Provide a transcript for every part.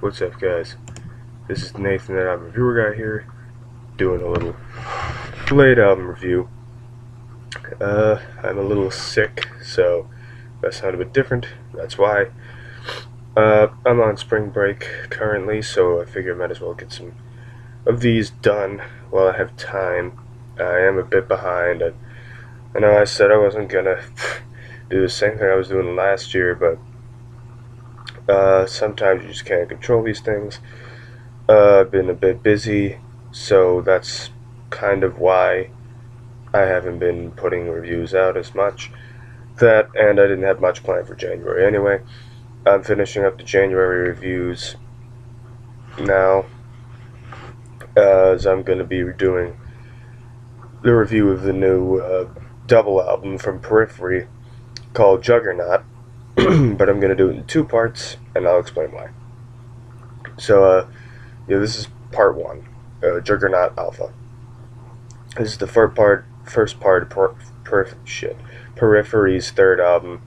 What's up, guys? This is Nathan, ThatAlbumReviewerGuy here, doing a little late album review. I'm a little sick, so that sound a bit different. That's why. I'm on spring break currently, so I figure I might as well get some of these done while I have time. I am a bit behind. I know I said I wasn't gonna do the same thing I was doing last year, but sometimes you just can't control these things. I've been a bit busy, so that's kind of why I haven't been putting reviews out as much. That, and I didn't have much planned for January anyway. I'm finishing up the January reviews now, as I'm going to be doing the review of the new double album from Periphery called Juggernaut, but I'm going to do it in two parts, and I'll explain why. So, this is part one, Juggernaut Alpha. This is the first part of Periphery's third album.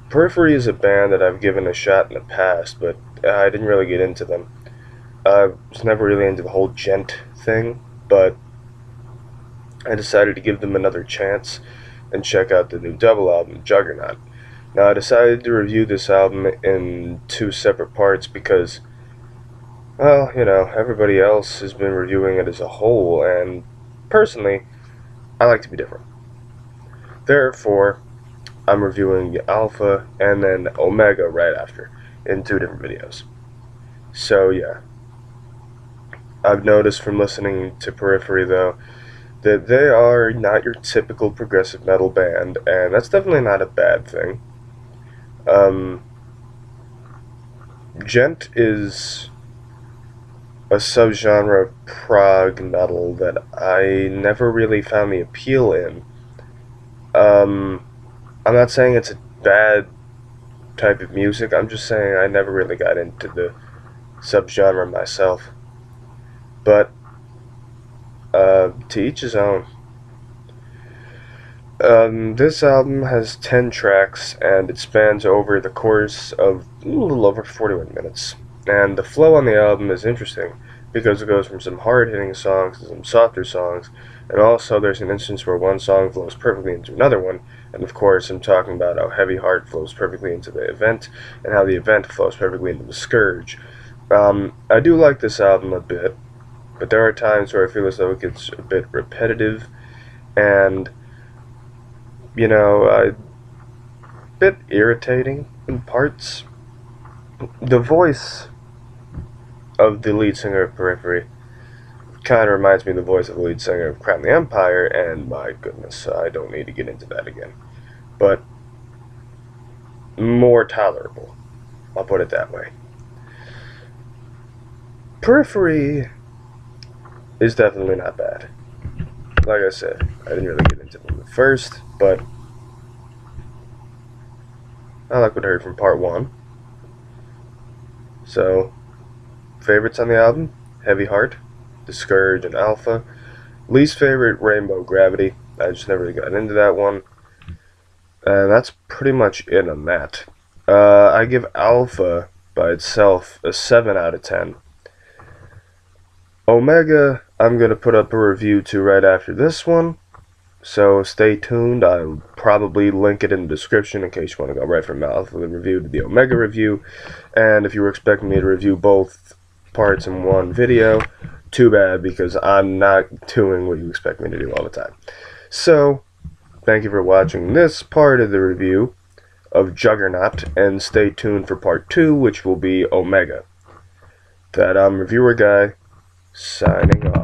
Periphery is a band that I've given a shot in the past, but I didn't really get into them. I was never really into the whole gent thing, but I decided to give them another chance and check out the new double album, Juggernaut. Now, I decided to review this album in two separate parts because, well, everybody else has been reviewing it as a whole, and personally, I like to be different. Therefore, I'm reviewing Alpha and then Omega right after in two different videos. So, yeah. I've noticed from listening to Periphery, though, that they are not your typical progressive metal band, and that's definitely not a bad thing. Gent is a subgenre of prog metal that I never really found the appeal in. I'm not saying it's a bad type of music, I'm just saying I never really got into the subgenre myself. But, to each his own. This album has 10 tracks, and it spans over the course of a little over 41 minutes. And the flow on the album is interesting, because it goes from some hard-hitting songs to some softer songs, and also there's an instance where one song flows perfectly into another one, and of course I'm talking about how Heavy Heart flows perfectly into the event, and how the event flows perfectly into the Scourge. I do like this album a bit, but there are times where I feel as though it gets a bit repetitive, and, a bit irritating in parts. The voice of the lead singer of Periphery kind of reminds me of the voice of the lead singer of Crown the Empire, and my goodness, I don't need to get into that again. But more tolerable, I'll put it that way. Periphery is definitely not bad. Like I said, I didn't really get into them at first, but I like what I heard from part one. So, favorites on the album: Heavy Heart, The Scourge, and Alpha. Least favorite, Rainbow Gravity. I just never really got into that one. And that's pretty much it on that. I give Alpha by itself a 7 out of 10. Omega, I'm going to put up a review to right after this one, so stay tuned. I'll probably link it in the description in case you want to go right from Alpha review to the Omega review. And if you were expecting me to review both parts in one video, too bad, because I'm not doing what you expect me to do all the time. So, thank you for watching this part of the review of Juggernaut, and stay tuned for part 2, which will be Omega. ThatAlbumReviewerGuy, signing off.